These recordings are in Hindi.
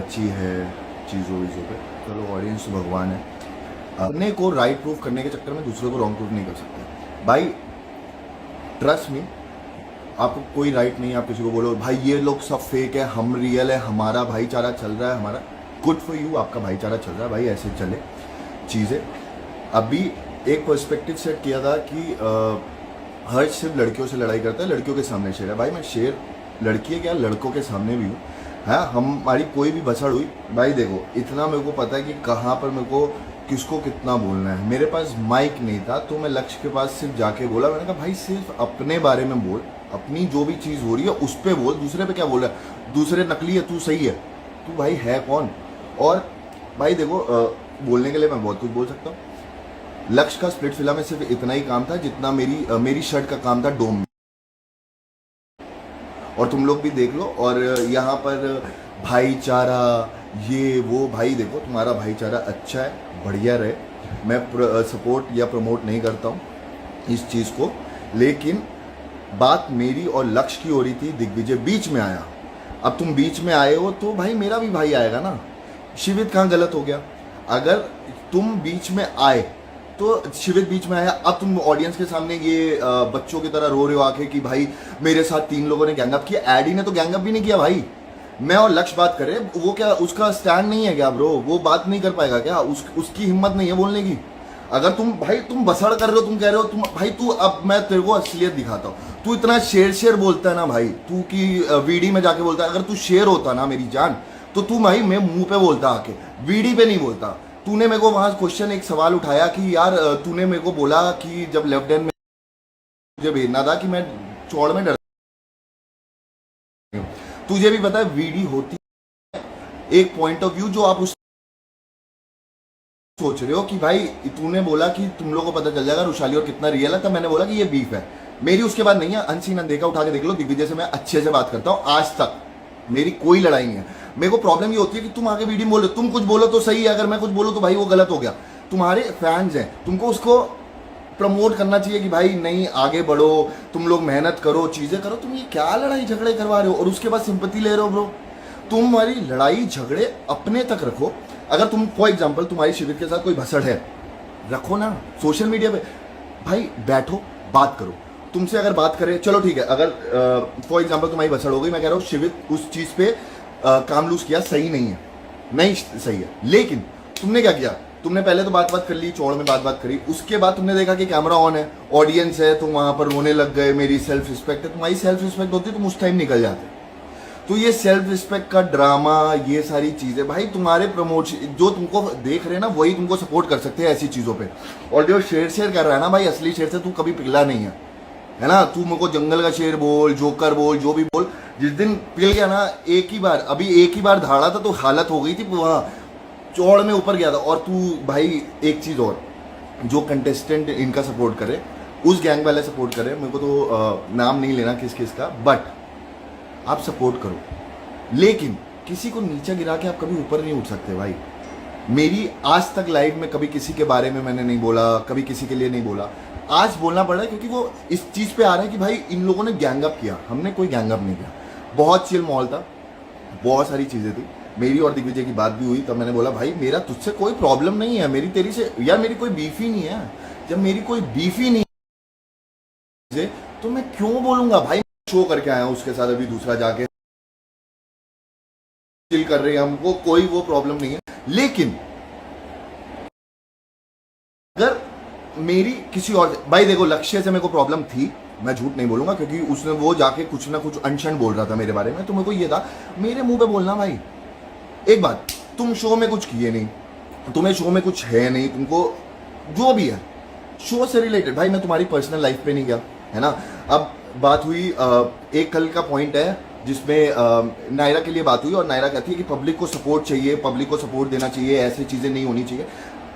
अच्छी है चीज़ों वीज़ों पे। चलो ऑडियंस तो भगवान है, अपने को राइट प्रूफ करने के चक्कर में दूसरे को रॉन्ग प्रूफ नहीं कर सकते भाई। ट्रस्ट मी, आपको कोई राइट नहीं है आप किसी को बोलो भाई ये लोग सब फेक है, हम रियल है, हमारा भाईचारा चल रहा है, हमारा गुड फॉर यू, आपका भाईचारा चल रहा है भाई, ऐसे चले चीज़ें। अभी एक पर्सपेक्टिव सेट किया था कि हर्ष सिर्फ लड़कियों से लड़ाई करता है, लड़कियों के सामने शेर है। भाई मैं शेर लड़की है क्या, लड़कों के सामने भी हूँ। हाँ, हमारी कोई भी भसड़ हुई भाई, देखो इतना मेरे को पता है कि कहाँ पर मेरे को किसको कितना बोलना है। मेरे पास माइक नहीं था तो मैं लक्ष्य के पास सिर्फ जाके बोला, मैंने कहा भाई सिर्फ अपने बारे में बोल, अपनी जो भी चीज़ हो रही है उस पर बोल, दूसरे पे क्या बोल रहा है, दूसरे नकली है, तू सही है, तू भाई है कौन। और भाई देखो बोलने के लिए मैं बहुत कुछ बोल सकता हूँ। लक्ष्य का स्प्लिट फिल्म में सिर्फ इतना ही काम था जितना मेरी शर्ट का काम था डोम में। और तुम लोग भी देख लो, और यहाँ पर भाईचारा ये वो, भाई देखो तुम्हारा भाईचारा अच्छा है, बढ़िया रहे। मैं सपोर्ट या प्रमोट नहीं करता हूँ इस चीज़ को, लेकिन बात मेरी और लक्ष्य की हो रही थी, दिग्विजय बीच में आया। अब तुम बीच में आए हो तो भाई मेरा भी भाई आएगा ना। शिवित कहाँ गलत हो गया? अगर तुम बीच में आए तो शिवित बीच में आया, अब तुम ऑडियंस के सामने ये बच्चों की तरह रो रहे हो आके कि भाई मेरे साथ 3 लोगों ने गैंगअप किया। एडी ने तो गैंगअप भी नहीं किया भाई। मैं और लक्ष्य बात कर रहे हैं, वो क्या उसका स्टैंड नहीं है क्या ब्रो? वो बात नहीं कर पाएगा क्या? उसकी हिम्मत नहीं है बोलने की। अगर तुम बसड़ कर रहे हो, तुम कह रहे हो तुम भाई तू, अब मैं तेरे को असलियत दिखाता हूँ। तू इतना शेर बोलता है ना भाई, तू की वीडी में जाके बोलता है। अगर तू शेर होता ना मेरी जान, तो तू भाई मैं मुंह पे बोलता आके, वीडी पे नहीं बोलता। तूने मेरे को वहां क्वेश्चन एक सवाल उठाया कि यार तूने मेरे को बोला कि जब लेफ्ट हैंड में मुझे भेजना था कि मैं चौड़ में डर, तुझे भी पता है वीडी होती है एक पॉइंट ऑफ व्यू जो आप उस सोच रहे हो कि भाई तूने बोला कि तुम लोगों को पता चल जाएगा रुशाली और कितना रियल है, तब मैंने बोला कि ये बीफ है। मेरी उसके बाद नहीं है, अनसीन अनदेखा उठा के देख लो, दिग्विजय से मैं अच्छे से बात करता हूँ, आज तक मेरी कोई लड़ाई नहीं है। मेरे को प्रॉब्लम ये होती है कि तुम आगे वीडियो बोलो, तुम कुछ बोलो तो सही है, अगर मैं कुछ बोलो तो भाई वो गलत हो गया। तुम्हारे फैंस हैं, तुमको उसको प्रमोट करना चाहिए कि भाई नहीं आगे बढ़ो, तुम लोग मेहनत करो, चीजें करो। तुम ये क्या लड़ाई झगड़े करवा रहे हो और उसके बाद सिंपैथी ले रहे हो ब्रो? तुम्हारी लड़ाई झगड़े अपने तक रखो। अगर तुम फॉर एग्जाम्पल तुम्हारी शिविर के साथ कोई भसड़ है, रखो ना सोशल मीडिया पे, भाई बैठो बात करो। तुमसे अगर बात करे चलो ठीक है, अगर फॉर एग्जाम्पल तुम्हारी भसड़ हो गई, मैं कह रहा हूँ शिविर उस चीज पे काम लूज किया, सही नहीं है, नहीं सही है, लेकिन तुमने क्या किया? तुमने पहले तो बात कर ली, चौड़ में बात करी, उसके बाद तुमने देखा कि कैमरा ऑन है, ऑडियंस है, तुम वहां पर रोने लग गए। मेरी सेल्फ रिस्पेक्ट है, तुम्हारी सेल्फ रिस्पेक्ट होती तुम उस टाइम निकल जाते। तो ये सेल्फ रिस्पेक्ट का ड्रामा, ये सारी चीजें भाई तुम्हारे प्रमोशन जो तुमको देख रहे हैं ना वही तुमको सपोर्ट कर सकते हैं ऐसी चीजों पे। और जो शेर कर रहा है ना भाई, असली शेर से तू कभी पिघला नहीं है ना। तू मेरे को जंगल का शेर बोल, जोकर बोल, जो भी बोल, जिस दिन पिघल गया ना एक ही बार, अभी एक ही बार धाड़ा था तो हालत हो गई थी, वहां चौड़ में ऊपर गया था। और तू भाई एक चीज और, जो कंटेस्टेंट इनका सपोर्ट करे, उस गैंग वाले सपोर्ट करे, मेरे को तो नाम नहीं लेना किस किस का, बट आप सपोर्ट करो, लेकिन किसी को नीचे गिरा के आप कभी ऊपर नहीं उठ सकते भाई। मेरी आज तक लाइफ में कभी किसी के बारे में मैंने नहीं बोला, कभी किसी के लिए नहीं बोला। आज बोलना पड़ रहा है क्योंकि वो इस चीज पे आ रहा है कि भाई इन लोगों ने गैंगअप किया, हमने कोई गैंगअप नहीं किया। बहुत चिल माहौल था, बहुत सारी चीजें थी। मेरी और दिग्विजय की बात भी हुई, तब मैंने बोला भाई मेरा तुझसे कोई प्रॉब्लम नहीं है, मेरी तेरी से यार मेरी कोई बीफ ही नहीं है। जब मेरी कोई बीफ ही नहीं है तो मैं क्यों बोलूंगा भाई? शो करके आया हूं उसके साथ, अभी दूसरा जाके चिल कर रहे हैं, हमको कोई वो प्रॉब्लम नहीं है। लेकिन अगर मेरी किसी और, भाई देखो लक्ष्य से मेरे को प्रॉब्लम थी, मैं झूठ नहीं बोलूंगा, क्योंकि उसने वो जाके कुछ ना कुछ अनशन बोल रहा था मेरे बारे में, तो मेरे को ये था मेरे मुंह पे बोलना। भाई एक बात, तुम शो में कुछ किए नहीं, तुम्हें शो में कुछ है नहीं, तुमको जो भी है शो से रिलेटेड, भाई मैं तुम्हारी पर्सनल लाइफ पे नहीं गया, है ना। अब बात हुई, एक कल का पॉइंट है जिसमें नायरा के लिए बात हुई, और नायरा कहती है कि पब्लिक को सपोर्ट चाहिए, पब्लिक को सपोर्ट देना चाहिए, ऐसी चीजें नहीं होनी चाहिए।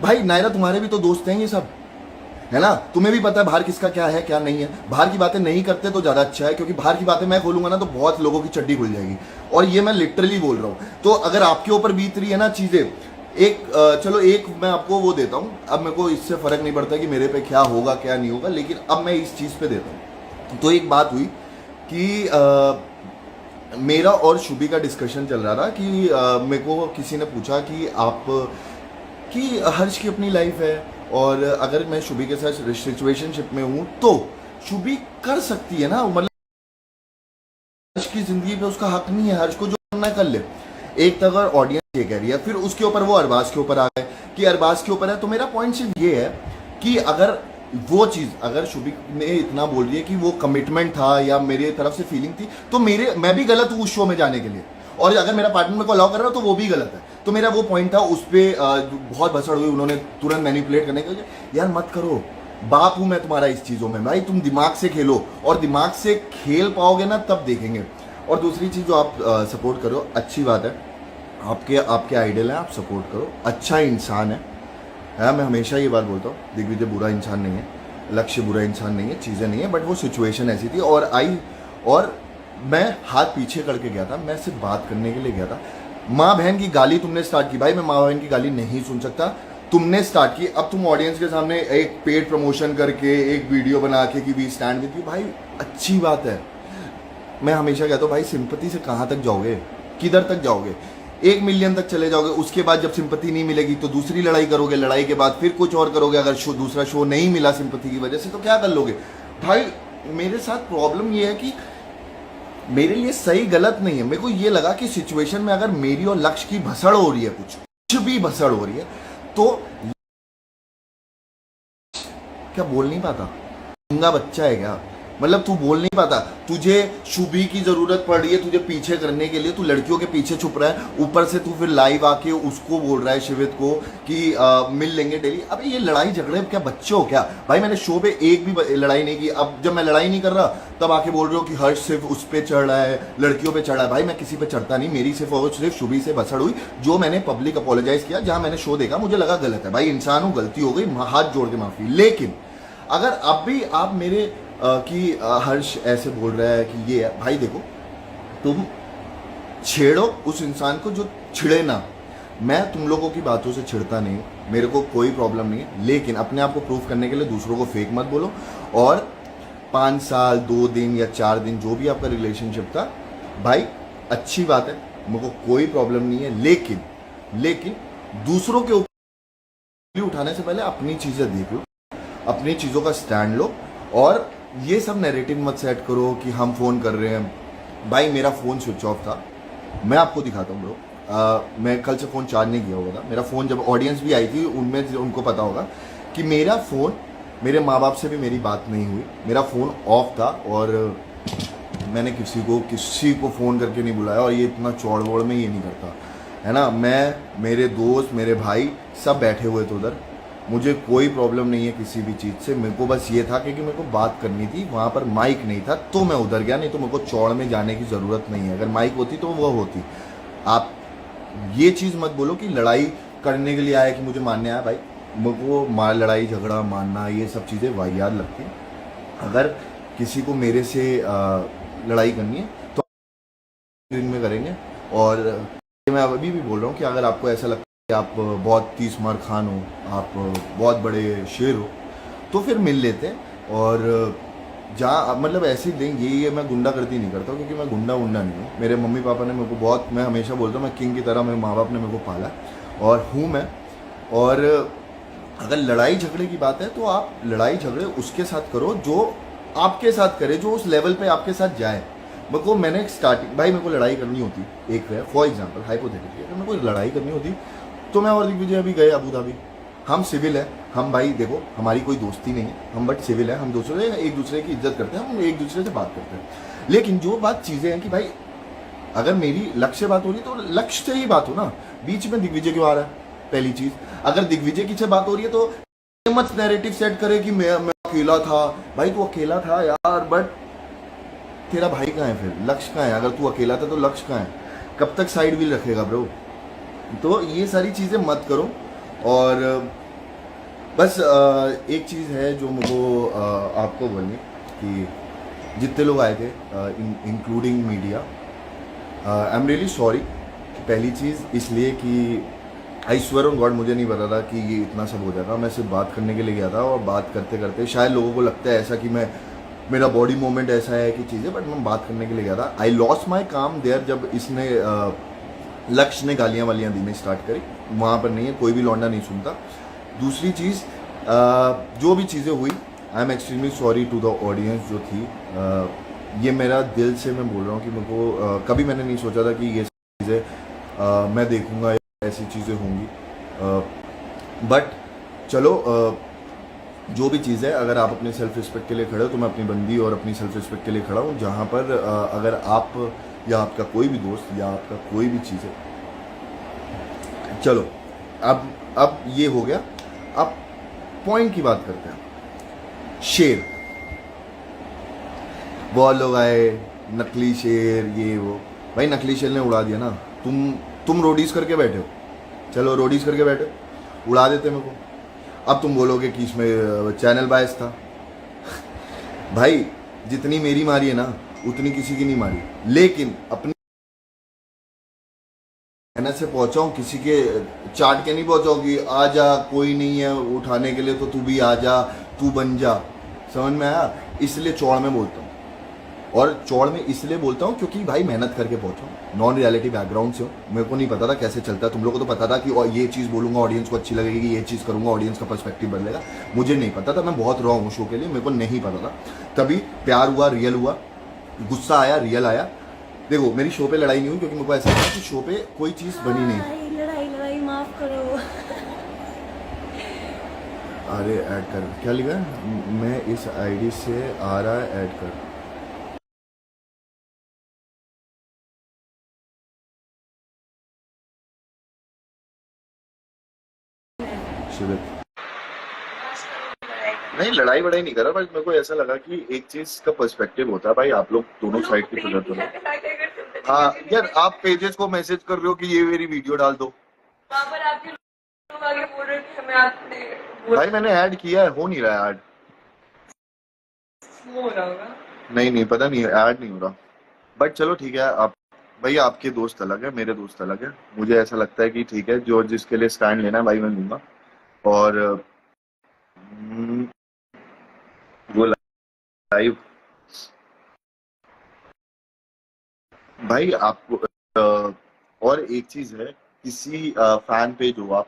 भाई नायरा तुम्हारे भी तो दोस्त हैं ये सब, है ना। तुम्हें भी पता है बाहर किसका क्या है क्या नहीं है। बाहर की बातें नहीं करते तो ज्यादा अच्छा है, क्योंकि बाहर की बातें मैं खोलूंगा ना तो बहुत लोगों की चड्डी खुल जाएगी, और ये मैं लिटरली बोल रहा हूँ। तो अगर आपके ऊपर बीत रही है ना चीजें, एक चलो एक मैं आपको वो देता हूँ, अब मेरे को इससे फर्क नहीं पड़ता कि मेरे पे क्या होगा क्या नहीं होगा, लेकिन अब मैं इस चीज पे देता हूँ। तो एक बात हुई कि मेरा और शुभी का डिस्कशन चल रहा था कि मेरे को किसी ने पूछा कि आप कि हर्ष की अपनी लाइफ है और अगर मैं शुभी के साथ सिचुएशनशिप में हूँ तो शुभी कर सकती है ना, मतलब हर्ष की जिंदगी पे उसका हक नहीं है, हर्ष को जो करना है कर ले। एक तो अगर ऑडियंस ये कह रही है, फिर उसके ऊपर वो अरबाज के ऊपर आ गए कि अरबाज के ऊपर है। तो मेरा पॉइंट सिर्फ ये है कि अगर वो चीज, अगर शुभी ने इतना बोल रही है कि वो कमिटमेंट था या मेरी तरफ से फीलिंग थी, तो मैं भी गलत हूँ उस शो में जाने के लिए, और अगर मेरा पार्टनर मेरे को अलाउ कर रहा है तो वो भी गलत है। तो मेरा वो पॉइंट था, उस पर बहुत भसड़ हुई, उन्होंने तुरंत मैनिपुलेट करने के लिए। यार मत करो, बाप हूं मैं तुम्हारा इस चीज़ों में भाई, तुम दिमाग से खेलो, और दिमाग से खेल पाओगे ना तब देखेंगे। और दूसरी चीज़ जो आप सपोर्ट करो, अच्छी बात है, आपके आइडल हैं, आप सपोर्ट करो, अच्छा इंसान है। मैं हमेशा ये बात बोलता हूँ, दिग्विजय बुरा इंसान नहीं है, लक्ष्य बुरा इंसान नहीं है, चीज़ें नहीं है, बट वो सिचुएशन ऐसी थी और मैं हाथ पीछे करके गया था, मैं सिर्फ बात करने के लिए गया था। माँ बहन की गाली तुमने स्टार्ट की, भाई मैं माँ बहन की गाली नहीं सुन सकता, तुमने स्टार्ट की। अब तुम ऑडियंस के सामने एक पेड प्रमोशन करके एक वीडियो बना के कि वी स्टैंड विद यू, भाई अच्छी बात है। मैं हमेशा कहता हूँ भाई, सिंपैथी से कहाँ तक जाओगे, किधर तक जाओगे? 1 मिलियन तक चले जाओगे, उसके बाद जब सिंपैथी नहीं मिलेगी तो दूसरी लड़ाई करोगे, लड़ाई के बाद फिर कुछ और करोगे। अगर दूसरा शो नहीं मिला सिंपैथी की वजह से तो क्या कर लोगे? भाई मेरे साथ प्रॉब्लम ये है कि मेरे लिए सही गलत नहीं है, मेरे को ये लगा कि सिचुएशन में अगर मेरी और लक्ष्य की भसड़ हो रही है, कुछ भी भसड़ हो रही है, तो क्या बोल नहीं पाता? गंगा बच्चा है क्या? मतलब तू बोल नहीं पाता, तुझे शुभी की जरूरत पड़ रही है तुझे पीछे करने के लिए, तू लड़कियों के पीछे छुप रहा है, ऊपर से तू फिर लाइव आके उसको बोल रहा है शिवित को कि मिल लेंगे डेली। अबे ये लड़ाई झगड़े क्या बच्चे हो क्या? भाई मैंने शो पे एक भी लड़ाई नहीं की, अब जब मैं लड़ाई नहीं कर रहा तब आके बोल रहे हो कि हर्ष सिर्फ उस पर चढ़ रहा है, लड़कियों पे चढ़ रहा है। भाई मैं किसी पे चढ़ता नहीं, मेरी सिर्फ और सिर्फ शुभी से भसड़ हुई, जो मैंने पब्लिक अपोलोजाइज किया, जहां मैंने शो देखा मुझे लगा गलत है। भाई इंसान हूं, गलती हो गई, हाथ जोड़ के माफी। लेकिन अगर अब भी आप मेरे कि हर्ष ऐसे बोल रहा है कि ये है, भाई देखो तुम छेड़ो उस इंसान को जो छिड़े ना। मैं तुम लोगों की बातों से छिड़ता नहीं, मेरे को कोई प्रॉब्लम नहीं है, लेकिन अपने आप को प्रूफ करने के लिए दूसरों को फेक मत बोलो। और 5 साल 2 दिन या 4 दिन जो भी आपका रिलेशनशिप था, भाई अच्छी बात है, मेरे को कोई प्रॉब्लम नहीं है, लेकिन दूसरों के ऊपर उठाने से पहले अपनी चीजें देख लो, अपनी चीजों का स्टैंड लो, और ये सब नैरेटिव मत सेट करो कि हम फ़ोन कर रहे हैं। भाई मेरा फ़ोन स्विच ऑफ था, मैं आपको दिखाता हूँ ब्रो। मैं कल से फ़ोन चार्ज नहीं किया हुआ था। मेरा फ़ोन, जब ऑडियंस भी आई थी उनमें उनको पता होगा कि मेरा फ़ोन, मेरे माँ बाप से भी मेरी बात नहीं हुई, मेरा फ़ोन ऑफ था, और मैंने किसी को फ़ोन करके नहीं बुलाया, और ये इतना चौड़ वौड़ में ये नहीं करता है ना। मैं, मेरे दोस्त, मेरे भाई सब बैठे हुए थे उधर, मुझे कोई प्रॉब्लम नहीं है किसी भी चीज़ से। मेरे को बस ये था कि मेरे को बात करनी थी, वहाँ पर माइक नहीं था तो मैं उधर गया, नहीं तो मेरे को चौड़ में जाने की ज़रूरत नहीं है। अगर माइक होती तो वो होती। आप ये चीज़ मत बोलो कि लड़ाई करने के लिए आया, कि मुझे मारने आया। भाई मेरे को लड़ाई झगड़ा मारना ये सब चीज़ें वाहियात लगती हैं। अगर किसी को मेरे से लड़ाई करनी है तो दिन में करेंगे। और मैं अभी भी बोल रहा हूँ कि अगर आपको ऐसा लगता कि आप बहुत 30 मार खान हो, आप बहुत बड़े शेर हो, तो फिर मिल लेते हैं। और जहाँ मतलब ऐसी दिन ये मैं गुंडागर्दी नहीं करता, क्योंकि मैं गुंडा नहीं हूँ। मेरे मम्मी पापा ने मेरे को बहुत, मैं हमेशा बोलता हूँ मैं किंग की तरह, मेरे माँ बाप ने मेरे को पाला और हूँ मैं। और अगर लड़ाई झगड़े की बात है तो आप लड़ाई झगड़े उसके साथ करो जो आपके साथ करे, जो उस लेवल पे आपके साथ जाए। मैंने स्टार्टिंग, भाई मेरे को लड़ाई करनी होती, एक है फॉर एग्जांपल हाइपोथेटिकली, अगर मेरे को लड़ाई करनी होती तो मैं और दिग्विजय अभी गए अबू धाबी। हम सिविल है, हम भाई देखो हमारी कोई दोस्ती नहीं है, हम बट सिविल है, हम एक दूसरे की इज्जत करते हैं, हम एक दूसरे से बात करते हैं। लेकिन जो बात चीज़ें हैं कि भाई अगर मेरी लक्ष्य से बात हो रही है तो लक्ष्य से ही बात हो ना, बीच में दिग्विजय क्यों आ रहा है? पहली चीज़, अगर दिग्विजय की से बात हो रही है तो मत नैरेटिव सेट करे कि मैं अकेला था। भाई तू अकेला था यार, बट तेरा भाई कहाँ है? फिर लक्ष्य कहाँ है? अगर तू अकेला था तो लक्ष्य कहाँ है? कब तक साइड व्हील रखेगा ब्रो? तो ये सारी चीज़ें मत करो। और बस एक चीज़ है जो मुझको आपको बोलनी, कि जितने लोग आए थे including media, I am really sorry. पहली चीज़ इसलिए कि आई स्वेयर ऑन गॉड मुझे नहीं पता था कि ये इतना सब हो जाएगा। मैं सिर्फ बात करने के लिए गया था, और बात करते करते शायद लोगों को लगता है ऐसा कि मैं मेरा बॉडी मूवमेंट ऐसा है कि चीज़ें, बट मैं बात करने के लिए गया था। आई लॉस्ट माई काम देयर जब इसने लक्ष्य ने गालियाँ वालियाँ देने स्टार्ट करी, वहाँ पर नहीं है, कोई भी लौंडा नहीं सुनता। दूसरी चीज़, जो भी चीज़ें हुई, I am extremely sorry to the audience जो थी। ये मेरा दिल से मैं बोल रहा हूँ कि मेरे को कभी मैंने नहीं सोचा था कि ये चीज़ें मैं देखूँगा या ऐसी चीज़ें होंगी, बट चलो, जो भी चीज़ है, अगर आप अपने सेल्फ रिस्पेक्ट के लिए खड़े हो तो मैं अपनी बंदी और अपनी सेल्फ रिस्पेक्ट के लिए खड़ा हूँ। जहाँ पर अगर आप या आपका कोई भी दोस्त या आपका कोई भी चीज़ है, चलो अब ये हो गया। अब पॉइंट की बात करते हैं। शेर, बहुत लोग आए, नकली शेर ये वो। भाई नकली शेर ने उड़ा दिया ना। तुम रोडीज करके बैठे हो, चलो रोडीज करके बैठे, उड़ा देते मेरे को। अब तुम बोलोगे कि इसमें चैनल बायस था। भाई जितनी मेरी मारी है ना, उतनी किसी की नहीं मारी, लेकिन अपनी मेहनत से पहुंचा हूं, किसी के चाट के नहीं पहुंचा हूं कि आ जा, कोई नहीं है उठाने के लिए तो तू भी आ जा, तू बन जा। समझ में आया? इसलिए चौड़ में बोलता हूँ, और चौड़ में इसलिए बोलता हूँ क्योंकि भाई मेहनत करके पहुंचा हूँ, नॉन रियलिटी बैकग्राउंड से हूँ। मेरे को नहीं पता था कैसे चलता है। तुम लोगों को तो पता था कि ये चीज़ बोलूंगा ऑडियंस को अच्छी लगेगी, ये चीज़ करूंगा ऑडियंस का पर्सपेक्टिव बदलेगा। मुझे नहीं पता था, मैं बहुत रॉ हूँ शो के लिए, मेरे को नहीं पता था। तभी प्यार हुआ, रियल हुआ, गुस्सा आया, रियल आया। देखो मेरी शो पे लड़ाई नहीं हुई क्योंकि मेरे को ऐसा लगा कि शो पे कोई चीज़ बनी नहीं। लड़ाई माफ करो। अरे ऐड कर, क्या लिखा है? मैं इस आईडी से आ रहा है, ऐड कर। शिविर नहीं, लड़ाई वड़ाई नहीं करा, बट मेरे को ऐसा लगा कि एक चीज का पर्सपेक्टिव होता है भाई, आप लोग दोनों साइड की सुधर दो। हाँ यार, आप पेजेस को मैसेज कर रहे हो कि ये मेरी वीडियो डाल दो। भाई मैंने ऐड किया है, हो नहीं रहा ऐड। नहीं नहीं पता नहीं, ऐड नहीं हो रहा। बट चलो ठीक है। आप भाई, आपके दोस्त अलग है, मेरे दोस्त अलग है। मुझे ऐसा लगता है कि ठीक है, जो जिसके लिए स्टैंड लेना है भाई मैं लूंगा। और वो लाइव भाई आपको और एक चीज है, किसी फैन पेज हो आप,